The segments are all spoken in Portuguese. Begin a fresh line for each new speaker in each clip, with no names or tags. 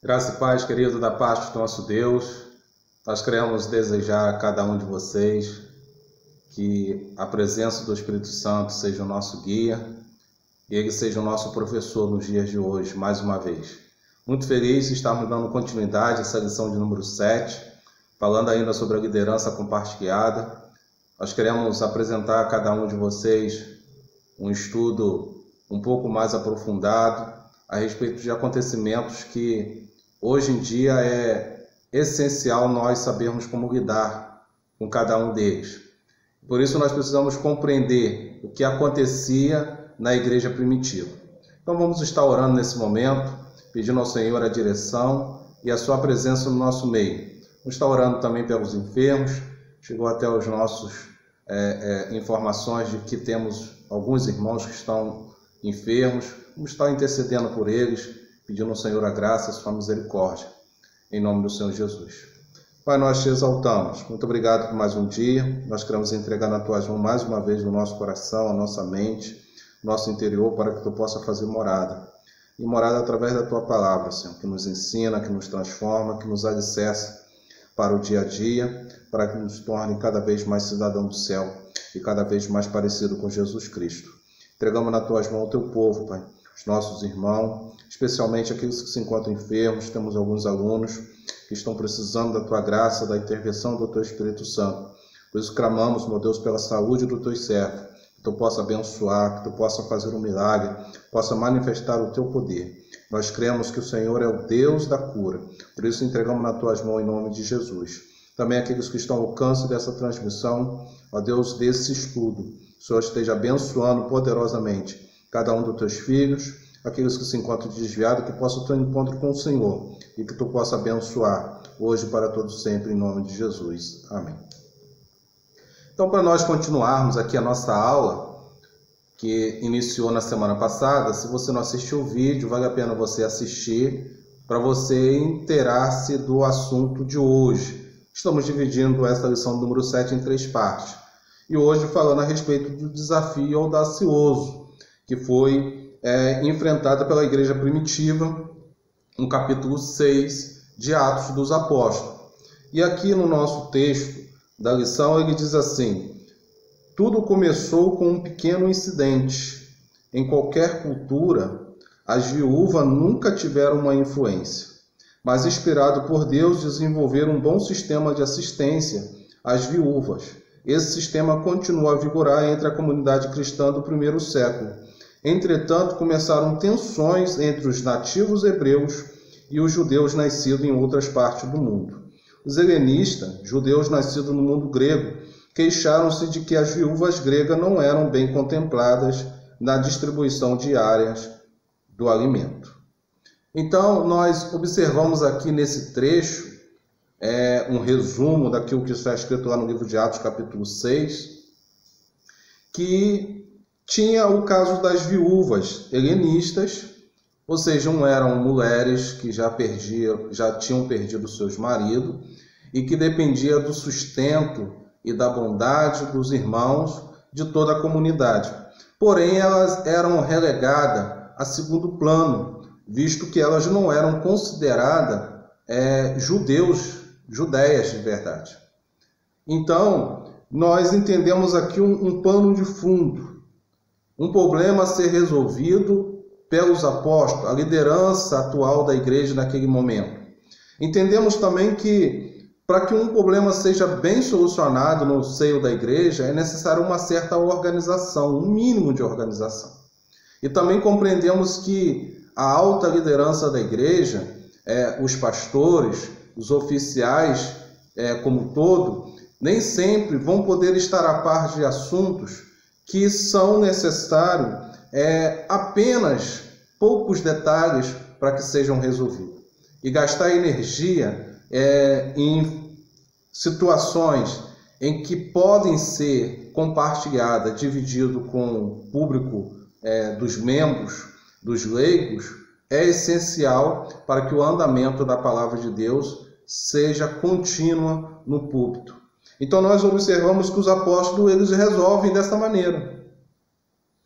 Graça e paz, querido, da parte do nosso Deus. Nós queremos desejar a cada um de vocês que a presença do Espírito Santo seja o nosso guia e ele seja o nosso professor nos dias de hoje, mais uma vez. Muito feliz de estarmos dando continuidade a essa lição de número 7, falando ainda sobre a liderança compartilhada. Nós queremos apresentar a cada um de vocês um estudo um pouco mais aprofundado a respeito de acontecimentos que hoje em dia é essencial nós sabermos como lidar com cada um deles. Por isso nós precisamos compreender o que acontecia na igreja primitiva. Então vamos estar orando nesse momento, pedindo ao Senhor a direção e a sua presença no nosso meio. Vamos estar orando também pelos enfermos. Chegou até os nossos informações de que temos alguns irmãos que estão enfermos. Vamos estar intercedendo por eles, pedindo ao Senhor a graça e a sua misericórdia, em nome do Senhor Jesus. Pai, nós te exaltamos. Muito obrigado por mais um dia. Nós queremos entregar nas tuas mãos mais uma vez o nosso coração, a nossa mente, o nosso interior, para que tu possa fazer morada. E morada através da tua palavra, Senhor, que nos ensina, que nos transforma, que nos alicerça para o dia a dia, para que nos torne cada vez mais cidadão do céu e cada vez mais parecido com Jesus Cristo. Entregamos nas tuas mãos o teu povo, Pai, os nossos irmãos, especialmente aqueles que se encontram enfermos. Temos alguns alunos que estão precisando da tua graça, da intervenção do teu Espírito Santo. Por isso clamamos, meu Deus, pela saúde do teu servo, que tu possa abençoar, que tu possa fazer um milagre, possa manifestar o teu poder. Nós cremos que o Senhor é o Deus da cura, por isso entregamos nas tuas mãos em nome de Jesus. Também aqueles que estão ao alcance dessa transmissão, ó Deus, desse estudo, o Senhor esteja abençoando poderosamente cada um dos teus filhos, aqueles que se encontram desviados, que possam ter um encontro com o Senhor e que tu possa abençoar hoje para todos sempre, em nome de Jesus. Amém. Então, para nós continuarmos aqui a nossa aula, que iniciou na semana passada, se você não assistiu o vídeo, vale a pena você assistir para você inteirar-se do assunto de hoje. Estamos dividindo esta lição número 7 em 3 partes. E hoje falando a respeito do desafio audacioso que foi enfrentada pela igreja primitiva, no capítulo 6 de Atos dos Apóstolos. E aqui no nosso texto da lição ele diz assim: tudo começou com um pequeno incidente. Em qualquer cultura, as viúvas nunca tiveram uma influência, mas inspirado por Deus desenvolveram um bom sistema de assistência às viúvas. Esse sistema continua a vigorar entre a comunidade cristã do primeiro século. Entretanto, começaram tensões entre os nativos hebreus e os judeus nascidos em outras partes do mundo. Os helenistas, judeus nascidos no mundo grego, queixaram-se de que as viúvas gregas não eram bem contempladas na distribuição diária do alimento. Então, nós observamos aqui nesse trecho um resumo daquilo que está escrito lá no livro de Atos, capítulo 6, que tinha o caso das viúvas helenistas, ou seja, eram mulheres que já tinham perdido seus maridos e que dependiam do sustento e da bondade dos irmãos de toda a comunidade. Porém, elas eram relegadas a segundo plano, visto que elas não eram consideradas judeias de verdade. Então, nós entendemos aqui um pano de fundo, um problema a ser resolvido pelos apóstolos, a liderança atual da igreja naquele momento. Entendemos também que, para que um problema seja bem solucionado no seio da igreja, é necessário uma certa organização, um mínimo de organização. E também compreendemos que a alta liderança da igreja, os pastores, os oficiais como um todo, nem sempre vão poder estar a par de assuntos que são necessários apenas poucos detalhes para que sejam resolvidos. E gastar energia em situações em que podem ser compartilhadas, dividido com o público dos membros, dos leigos, é essencial para que o andamento da palavra de Deus seja contínua no púlpito. Então nós observamos que os apóstolos eles resolvem dessa maneira.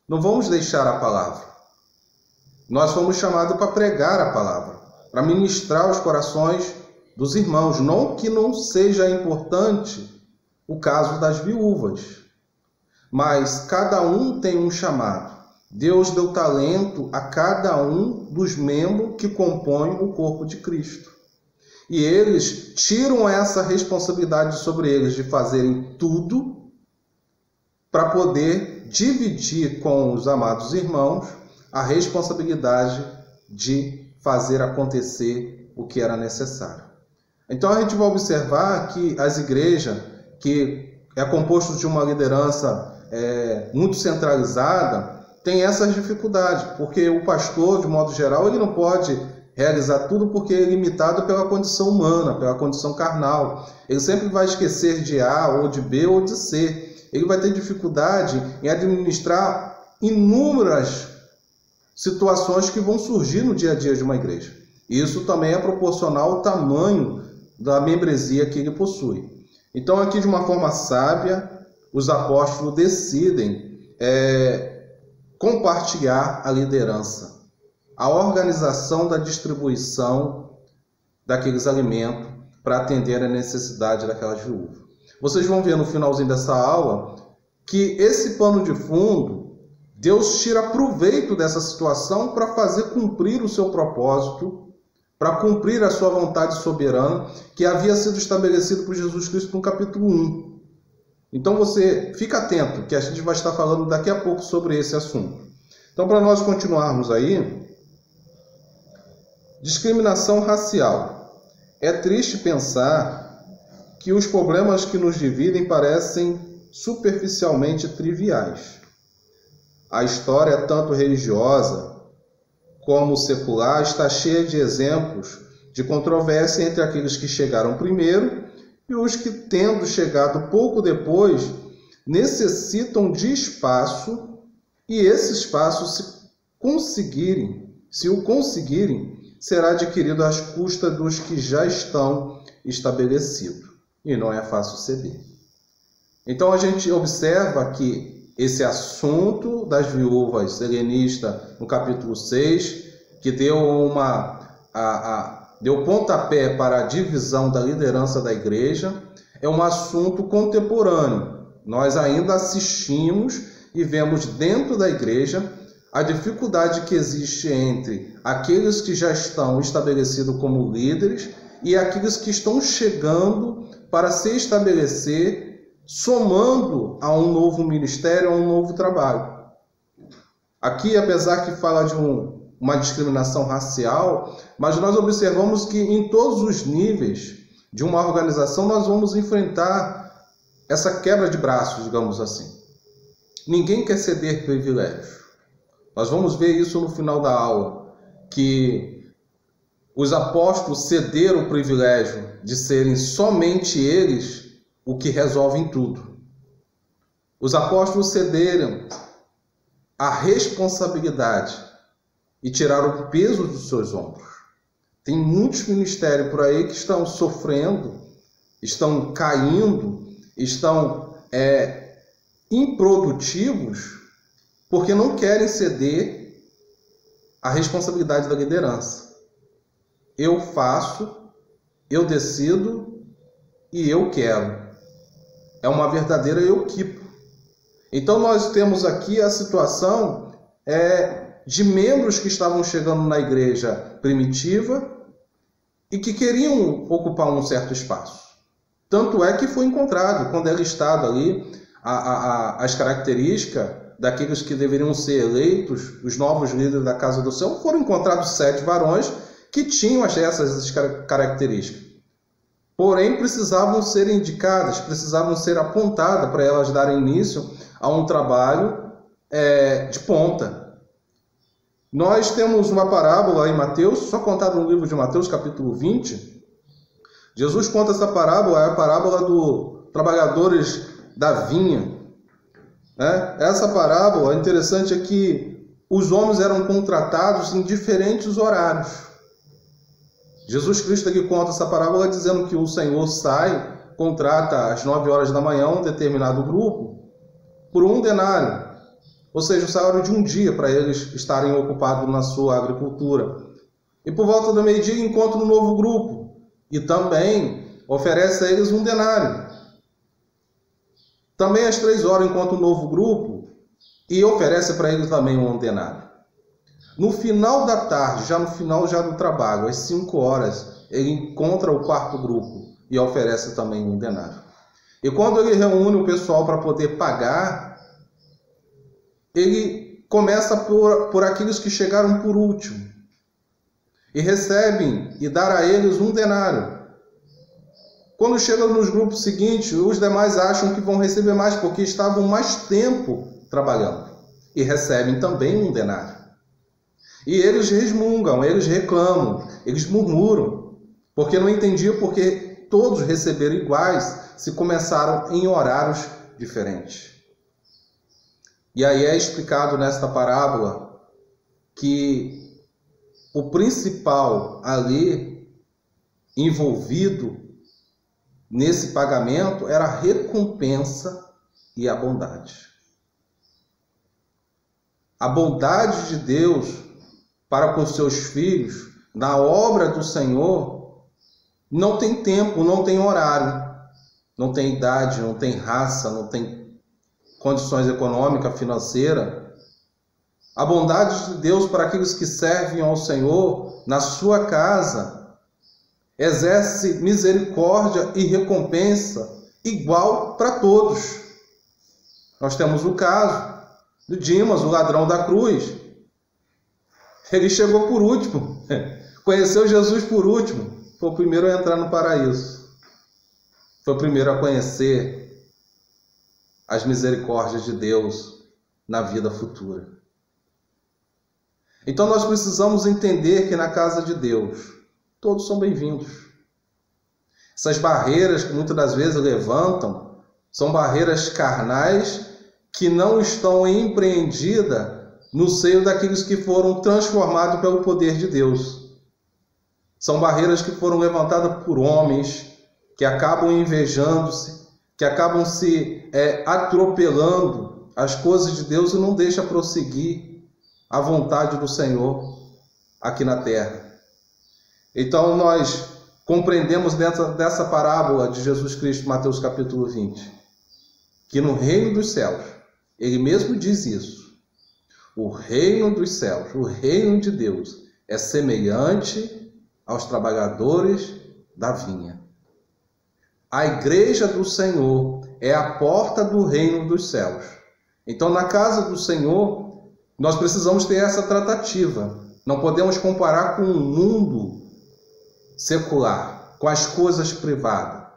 Não vamos deixar a palavra. Nós fomos chamados para pregar a palavra. para ministrar os corações dos irmãos. Não que não seja importante o caso das viúvas, mas cada um tem um chamado. Deus deu talento a cada um dos membros que compõem o corpo de Cristo. E eles tiram essa responsabilidade sobre eles de fazerem tudo para poder dividir com os amados irmãos a responsabilidade de fazer acontecer o que era necessário. Então a gente vai observar que as igrejas, que é composto de uma liderança muito centralizada, tem essas dificuldades, porque o pastor, de modo geral, ele não pode realizar tudo porque é limitado pela condição humana, pela condição carnal. Ele sempre vai esquecer de A, ou de B, ou de C. Ele vai ter dificuldade em administrar inúmeras situações que vão surgir no dia a dia de uma igreja. Isso também é proporcional ao tamanho da membresia que ele possui. Então, aqui, de uma forma sábia, os apóstolos decidem compartilhar a liderança, a organização da distribuição daqueles alimentos para atender a necessidade daquelas viúvas. Vocês vão ver no finalzinho dessa aula que esse pano de fundo, Deus tira proveito dessa situação para fazer cumprir o seu propósito, para cumprir a sua vontade soberana, que havia sido estabelecido por Jesus Cristo no capítulo 1. Então você fica atento, que a gente vai estar falando daqui a pouco sobre esse assunto. Então, para nós continuarmos aí, discriminação racial. É triste pensar que os problemas que nos dividem parecem superficialmente triviais. A história, tanto religiosa como secular, está cheia de exemplos de controvérsia entre aqueles que chegaram primeiro e os que, tendo chegado pouco depois, necessitam de espaço, e esse espaço, se o conseguirem, será adquirido às custas dos que já estão estabelecidos. E não é fácil ceder. Então a gente observa que esse assunto das viúvas helenistas, no capítulo 6, que deu deu pontapé para a divisão da liderança da igreja, é um assunto contemporâneo. Nós ainda assistimos e vemos dentro da igreja a dificuldade que existe entre aqueles que já estão estabelecidos como líderes e aqueles que estão chegando para se estabelecer, somando a um novo ministério, a um novo trabalho. Aqui, apesar que fala de uma discriminação racial, mas nós observamos que em todos os níveis de uma organização nós vamos enfrentar essa quebra de braços, digamos assim. Ninguém quer ceder privilégio. Nós vamos ver isso no final da aula, que os apóstolos cederam o privilégio de serem somente eles o que resolvem tudo. Os apóstolos cederam a responsabilidade e tiraram o peso dos seus ombros. Tem muitos ministérios por aí que estão sofrendo, estão caindo, estão improdutivos, porque não querem ceder a responsabilidade da liderança. Eu faço, eu decido e eu quero. É uma verdadeira eu-quipo. Então nós temos aqui a situação de membros que estavam chegando na igreja primitiva e que queriam ocupar um certo espaço. Tanto é que foi encontrado, quando é listado ali as características daqueles que deveriam ser eleitos, os novos líderes da casa do céu, foram encontrados 7 varões que tinham essas características. Porém, precisavam ser indicadas, precisavam ser apontadas para elas darem início a um trabalho de ponta. Nós temos uma parábola em Mateus, só contada no livro de Mateus, capítulo 20. Jesus conta essa parábola, é a parábola dos trabalhadores da vinha. Essa parábola, interessante é que os homens eram contratados em diferentes horários. Jesus Cristo aqui conta essa parábola dizendo que o Senhor contrata às 9 horas da manhã um determinado grupo por 1 denário. Ou seja, o salário de um dia para eles estarem ocupados na sua agricultura. E por volta do meio-dia encontra um novo grupo e também oferece a eles um denário. Também às 3 horas encontra um novo grupo e oferece para eles também um denário. No final da tarde, já no final do trabalho, às 5 horas, ele encontra o quarto grupo e oferece também um denário. E quando ele reúne o pessoal para poder pagar, ele começa por aqueles que chegaram por último e recebem e dar a eles um denário. Quando chegam nos grupos seguintes, os demais acham que vão receber mais porque estavam mais tempo trabalhando e recebem também um denário. E eles resmungam, eles reclamam, eles murmuram, porque não entendiam porque todos receberam iguais se começaram em horários diferentes. E aí é explicado nesta parábola que o principal ali envolvido nesse pagamento era a recompensa e a bondade. A bondade de Deus para com seus filhos, na obra do Senhor, não tem tempo, não tem horário, não tem idade, não tem raça, não tem condições econômicas, financeiras. A bondade de Deus para aqueles que servem ao Senhor na sua casa exerce misericórdia e recompensa igual para todos. Nós temos o caso de Dimas, o ladrão da cruz. Ele chegou por último, conheceu Jesus por último, foi o primeiro a entrar no paraíso, foi o primeiro a conhecer as misericórdias de Deus na vida futura. Então nós precisamos entender que na casa de Deus todos são bem-vindos. Essas barreiras que muitas das vezes levantam são barreiras carnais que não estão empreendidas no seio daqueles que foram transformados pelo poder de Deus. São barreiras que foram levantadas por homens que acabam invejando-se, que acabam se atropelando as coisas de Deus e não deixam prosseguir a vontade do Senhor aqui na terra. Então nós compreendemos dentro dessa parábola de Jesus Cristo, Mateus capítulo 20, que no reino dos céus, ele mesmo diz isso, o reino dos céus, o reino de Deus é semelhante aos trabalhadores da vinha. A igreja do Senhor é a porta do reino dos céus. Então, na casa do Senhor, nós precisamos ter essa tratativa. Não podemos comparar com o mundo secular, com as coisas privadas.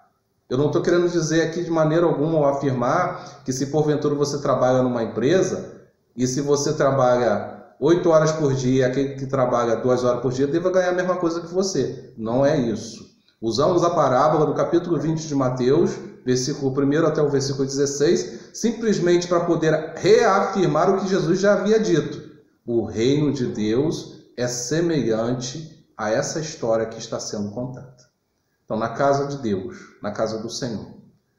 Eu não estou querendo dizer aqui de maneira alguma ou afirmar que se porventura você trabalha numa empresa e se você trabalha 8 horas por dia, aquele que trabalha 2 horas por dia deva ganhar a mesma coisa que você. Não é isso. Usamos a parábola do capítulo 20 de Mateus, versículo 1 até o versículo 16, simplesmente para poder reafirmar o que Jesus já havia dito. O reino de Deus é semelhante a essa história que está sendo contada. Então, na casa de Deus, na casa do Senhor,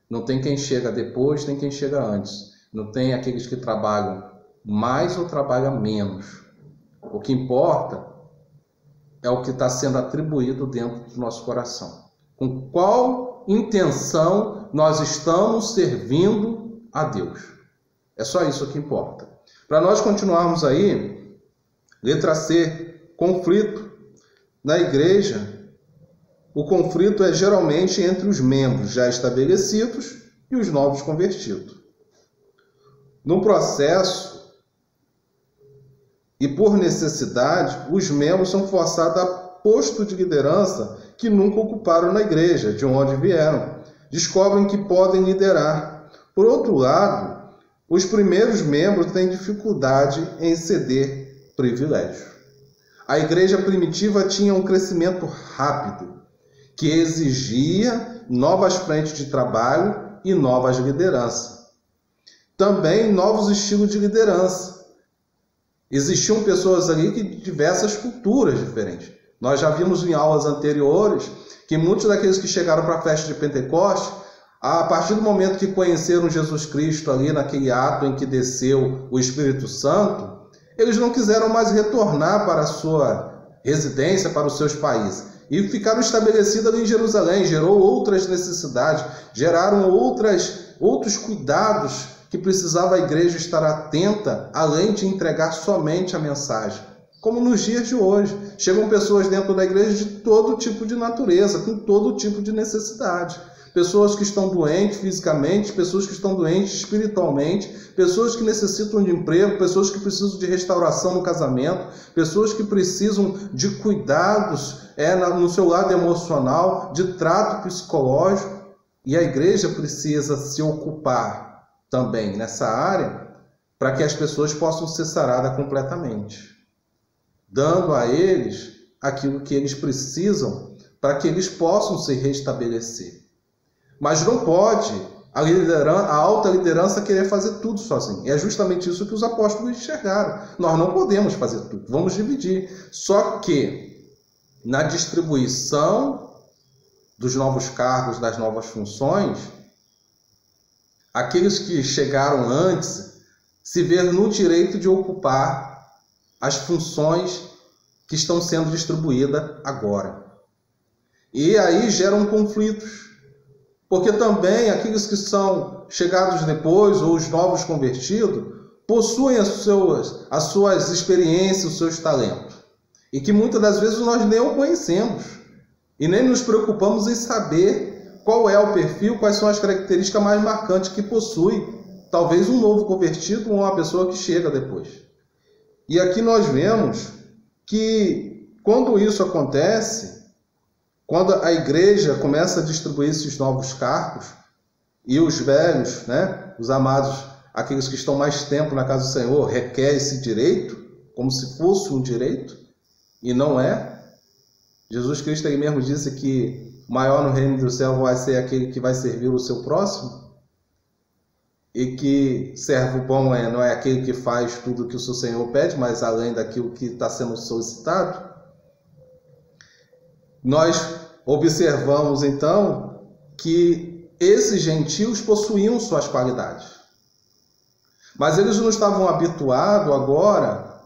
não tem quem chega depois, nem quem chega antes. Não tem aqueles que trabalham mais ou trabalham menos. O que importa é o que está sendo atribuído dentro do nosso coração. Com qual intenção nós estamos servindo a Deus. É só isso que importa. Para nós continuarmos aí, letra C, conflito. Na igreja, o conflito é geralmente entre os membros já estabelecidos e os novos convertidos. No processo, e por necessidade, os membros são forçados a posto de liderança que nunca ocuparam na igreja, de onde vieram. Descobrem que podem liderar. Por outro lado, os primeiros membros têm dificuldade em ceder privilégio. A igreja primitiva tinha um crescimento rápido, que exigia novas frentes de trabalho e novas lideranças. Também novos estilos de liderança. Existiam pessoas ali de diversas culturas diferentes. Nós já vimos em aulas anteriores que muitos daqueles que chegaram para a festa de Pentecostes, a partir do momento que conheceram Jesus Cristo ali naquele ato em que desceu o Espírito Santo, eles não quiseram mais retornar para a sua residência para os seus países. E ficaram estabelecidas ali em Jerusalém, gerou outras necessidades, geraram outros cuidados que precisava a igreja estar atenta, além de entregar somente a mensagem. Como nos dias de hoje, chegam pessoas dentro da igreja de todo tipo de natureza, com todo tipo de necessidade. Pessoas que estão doentes fisicamente, pessoas que estão doentes espiritualmente, pessoas que necessitam de emprego, pessoas que precisam de restauração no casamento, pessoas que precisam de cuidados no seu lado emocional, de trato psicológico. E a igreja precisa se ocupar também nessa área para que as pessoas possam ser saradas completamente, dando a eles aquilo que eles precisam para que eles possam se restabelecer. Mas não pode a alta liderança querer fazer tudo sozinho. E é justamente isso que os apóstolos enxergaram. Nós não podemos fazer tudo, vamos dividir. Só que na distribuição dos novos cargos, das novas funções, aqueles que chegaram antes se vê no direito de ocupar as funções que estão sendo distribuídas agora. E aí geram conflitos, porque também aqueles que são chegados depois, ou os novos convertidos, possuem as suas experiências, os seus talentos, e que muitas das vezes nós nem o conhecemos, e nem nos preocupamos em saber qual é o perfil, quais são as características mais marcantes que possui, talvez um novo convertido ou uma pessoa que chega depois. E aqui nós vemos que quando isso acontece, quando a igreja começa a distribuir esses novos cargos, e os velhos, os amados, aqueles que estão mais tempo na casa do Senhor, requer esse direito, como se fosse um direito, e não é. Jesus Cristo ele mesmo disse que maior no reino do céu vai ser aquele que vai servir o seu próximo, e que servo bom não é aquele que faz tudo o que o seu Senhor pede, mas além daquilo que está sendo solicitado. Nós observamos então que esses gentios possuíam suas qualidades, mas eles não estavam habituados agora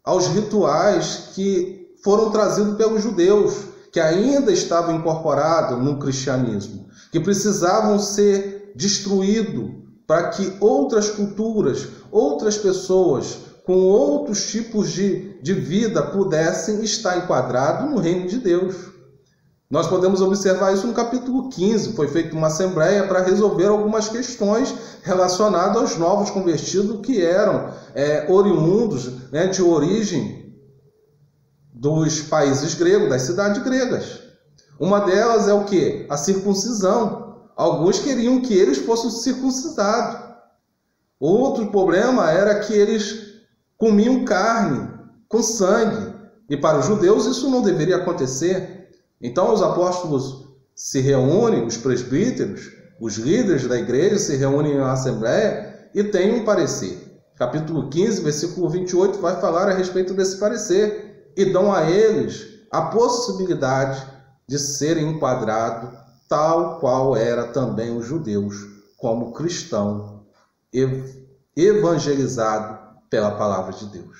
aos rituais que foram trazidos pelos judeus, que ainda estavam incorporados no cristianismo, que precisavam ser destruídos para que outras culturas, outras pessoas com outros tipos de vida pudessem estar enquadrados no reino de Deus. Nós podemos observar isso no capítulo 15, foi feita uma assembleia para resolver algumas questões relacionadas aos novos convertidos que eram oriundos de origem dos países gregos, das cidades gregas. Uma delas é o quê? A circuncisão. Alguns queriam que eles fossem circuncidados. Outro problema era que eles comiam carne com sangue. E para os judeus isso não deveria acontecer. Então os apóstolos se reúnem, os presbíteros, os líderes da igreja se reúnem em uma assembleia e têm um parecer. Capítulo 15, versículo 28 vai falar a respeito desse parecer. E dão a eles a possibilidade de serem enquadrados tal qual era também os judeus, como cristão evangelizado pela palavra de Deus.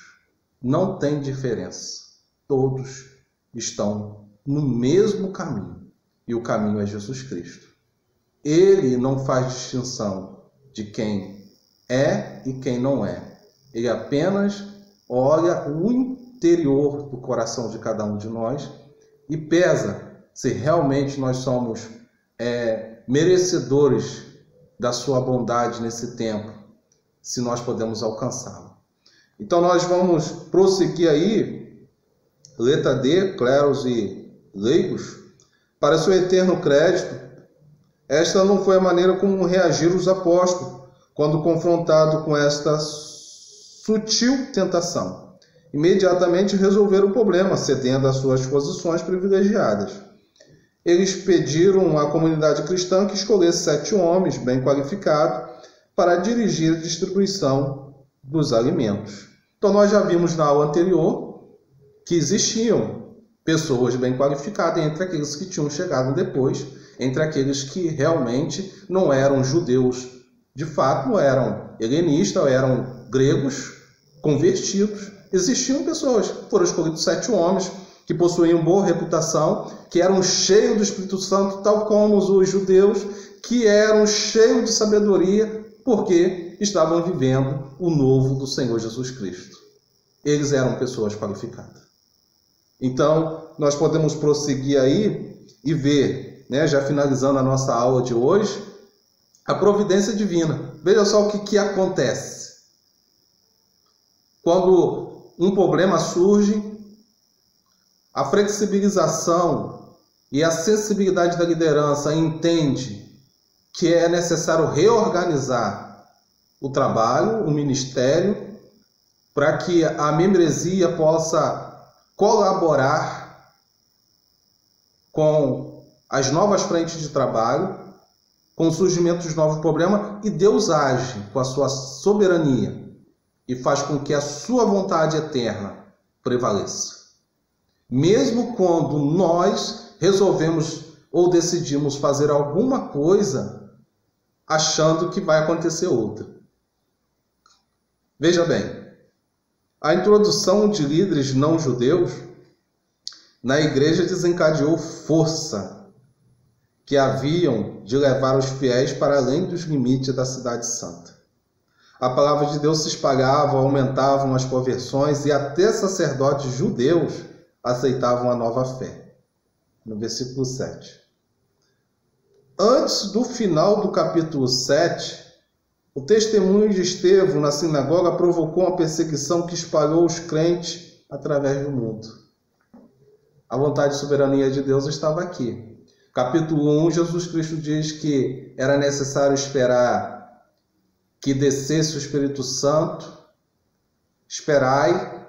Não tem diferença. Todos estão no mesmo caminho, e o caminho é Jesus Cristo. Ele não faz distinção de quem é e quem não é. Ele apenas olha o interior do coração de cada um de nós e pesa se realmente nós somos merecedores da sua bondade nesse tempo, se nós podemos alcançá-lo. Então nós vamos prosseguir aí, letra D, cleros e leigos, para seu eterno crédito. Esta não foi a maneira como reagiram os apóstolos quando confrontados com esta sutil tentação. Imediatamente resolveram o problema, cedendo às suas posições privilegiadas. Eles pediram à comunidade cristã que escolhesse 7 homens bem qualificados para dirigir a distribuição dos alimentos. Então nós já vimos na aula anterior que existiam pessoas bem qualificadas entre aqueles que tinham chegado depois, entre aqueles que realmente não eram judeus de fato, não eram helenistas, eram gregos convertidos. Existiam pessoas, foram escolhidos 7 homens que possuíam boa reputação, que eram cheios do Espírito Santo, tal como os judeus, que eram cheios de sabedoria, porque estavam vivendo o novo do Senhor Jesus Cristo. Eles eram pessoas qualificadas. Então, nós podemos prosseguir aí e ver, já finalizando a nossa aula de hoje, a providência divina. Veja só o que acontece. Quando um problema surge, a flexibilização e a sensibilidade da liderança entende que é necessário reorganizar o trabalho, o ministério, para que a membresia possa colaborar com as novas frentes de trabalho, com o surgimento dos novos problemas, e Deus age com a sua soberania e faz com que a sua vontade eterna prevaleça. Mesmo quando nós resolvemos ou decidimos fazer alguma coisa achando que vai acontecer outra. Veja bem, a introdução de líderes não judeus na igreja desencadeou força que haviam de levar os fiéis para além dos limites da cidade santa. A palavra de Deus se espalhava, aumentavam as conversões e até sacerdotes judeus aceitavam a nova fé. No versículo 7. Antes do final do capítulo 7, o testemunho de Estevão na sinagoga provocou uma perseguição que espalhou os crentes através do mundo. A vontade e soberania de Deus estava aqui. Capítulo 1, Jesus Cristo diz que era necessário esperar que descesse o Espírito Santo. Esperai.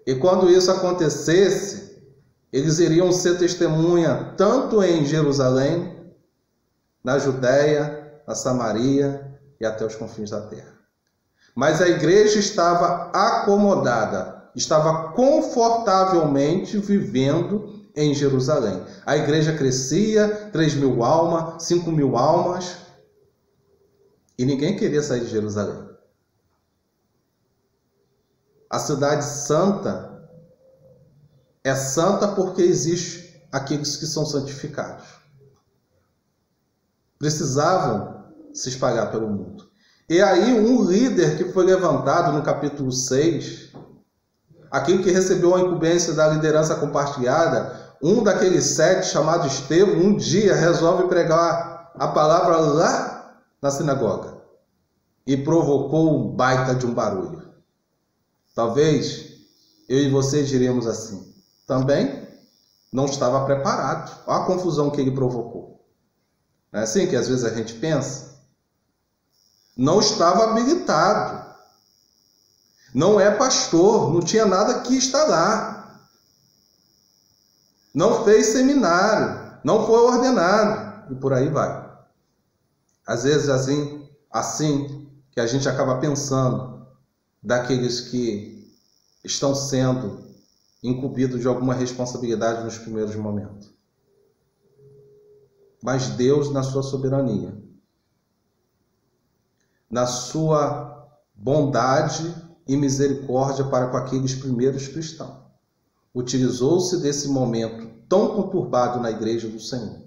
E quando isso acontecesse, eles iriam ser testemunha tanto em Jerusalém, na Judéia, na Samaria e até os confins da terra. Mas a igreja estava acomodada, estava confortavelmente vivendo em Jerusalém. A igreja crescia, 3.000 almas, 5.000 almas, e ninguém queria sair de Jerusalém. A cidade santa é santa porque existe aqueles que são santificados. Precisavam se espalhar pelo mundo. E aí um líder que foi levantado no capítulo 6, aquele que recebeu a incumbência da liderança compartilhada, um daqueles 7, chamado Estevão, um dia resolve pregar a palavra lá na sinagoga e provocou um baita de um barulho. Talvez eu e você diríamos assim, também não estava preparado. Olha a confusão que ele provocou. Não é assim que às vezes a gente pensa? Não estava habilitado. Não é pastor, não tinha nada que estar lá. Não fez seminário, não foi ordenado, e por aí vai. Às vezes assim que a gente acaba pensando daqueles que estão sendo incumbidos de alguma responsabilidade nos primeiros momentos. Mas Deus, na sua soberania, na sua bondade e misericórdia para com aqueles primeiros cristãos, utilizou-se desse momento tão conturbado na igreja do Senhor,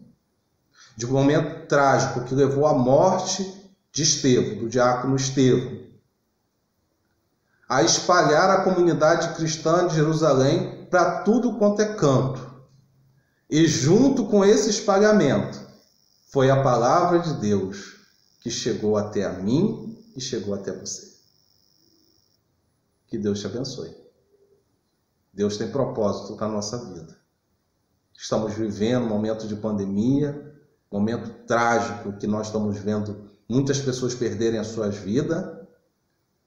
de um momento trágico que levou à morte de Estevão, do diácono Estevão, a espalhar a comunidade cristã de Jerusalém para tudo quanto é canto. E junto com esse espalhamento, foi a palavra de Deus que chegou até a mim e chegou até você. Que Deus te abençoe. Deus tem propósito na nossa vida. Estamos vivendo um momento de pandemia, momento trágico que nós estamos vendo muitas pessoas perderem as suas vidas,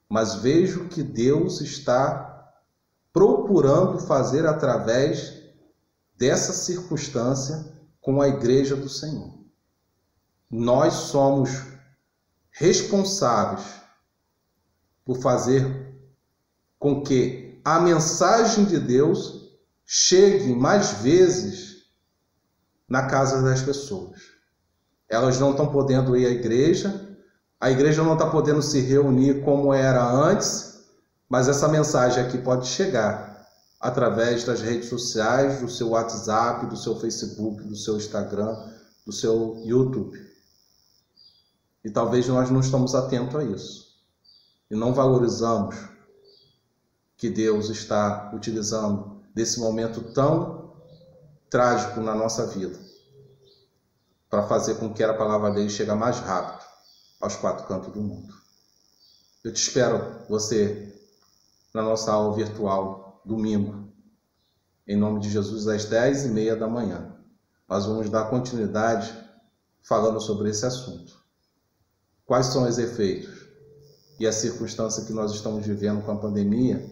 mas vejo que Deus está procurando fazer através dessa circunstância com a igreja do Senhor. Nós somos responsáveis por fazer com que a mensagem de Deus chegue mais vezes na casa das pessoas. Elas não estão podendo ir à igreja, a igreja não está podendo se reunir como era antes, mas essa mensagem aqui pode chegar através das redes sociais, do seu WhatsApp, do seu Facebook, do seu Instagram, do seu YouTube. E talvez nós não estamos atentos a isso. E não valorizamos que Deus está utilizando desse momento tão trágico na nossa vida para fazer com que a palavra dele chegue mais rápido aos quatro cantos do mundo. Eu te espero, você, na nossa aula virtual, domingo, em nome de Jesus, às 10h30 da manhã. Nós vamos dar continuidade falando sobre esse assunto. Quais são os efeitos e a circunstância que nós estamos vivendo com a pandemia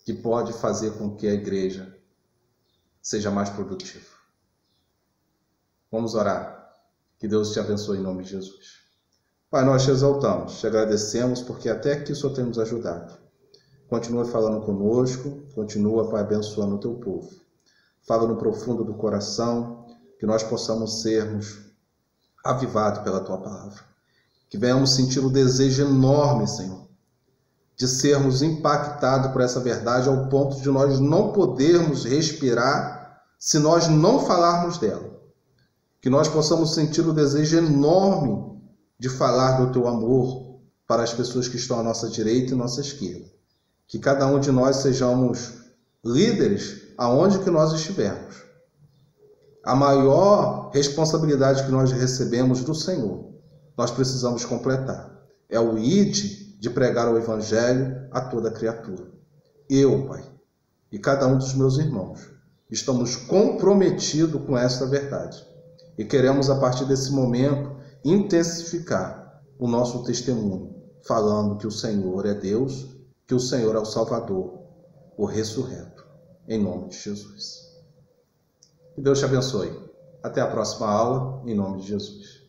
que pode fazer com que a igreja seja mais produtiva? Vamos orar. Que Deus te abençoe em nome de Jesus. Pai, nós te exaltamos, te agradecemos porque até aqui o Senhor tem nos ajudado. Continua falando conosco, continua, Pai, abençoando o teu povo. Fala no profundo do coração, que nós possamos sermos avivados pela tua palavra. Que venhamos sentir o desejo enorme, Senhor, de sermos impactados por essa verdade ao ponto de nós não podermos respirar se nós não falarmos dela. Que nós possamos sentir o desejo enorme de falar do teu amor para as pessoas que estão à nossa direita e à nossa esquerda. Que cada um de nós sejamos líderes aonde que nós estivermos. A maior responsabilidade que nós recebemos do Senhor, nós precisamos completar. É o ide de pregar o Evangelho a toda criatura. Eu, Pai, e cada um dos meus irmãos, estamos comprometidos com essa verdade. E queremos, a partir desse momento, intensificar o nosso testemunho, falando que o Senhor é Deus, que o Senhor é o Salvador, o ressurreto, em nome de Jesus. Que Deus te abençoe. Até a próxima aula, em nome de Jesus.